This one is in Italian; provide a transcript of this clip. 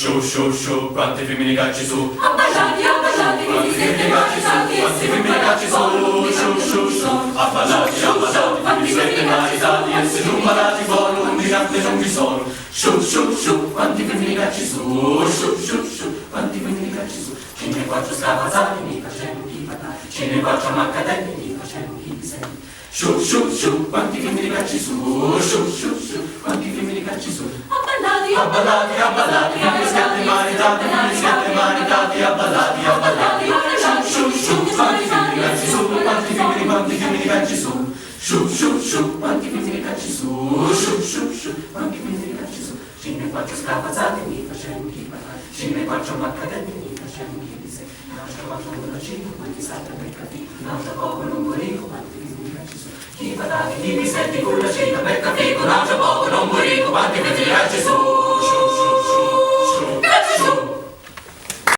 Sciù, quanti femmini cacci su. Abballati, abballati, Quanti femmini cacci su, quanti femmini cacci su. Abballati, femmini sette maritati, e se non ballati buono, un gigante non vi sono. Sciù, quanti femmini cacci su. Sciù, quanti femmini cacci su. Ce ne quattro scafazzati, mi facendo chi patati. Ce ne quattro maccadelli, mi facendo chi disegni. Sciù, quanti femmini cacci su. Sciù, quanti femmini cacci su. abballati, Abballati, femmini sette maritati, abballati. Sciù, quanti femmini cacci su. Quanti femmini cacci su. Sciù, quanti femmini cacci su. Sciù, quanti femmini cacci su. Ce ne quattro scafazzati, mi facendo chi patati. Ce ne quattro maccadelli, mi facendo chi disegni. Un'altra quattro con la cinque, quanti salta per capire. Un'altra poco non morico, quanti femmini cacci su. Chi patati, chi mi senti con la cina per capire. Un'altra poco non morico, quanti femmini cacci su.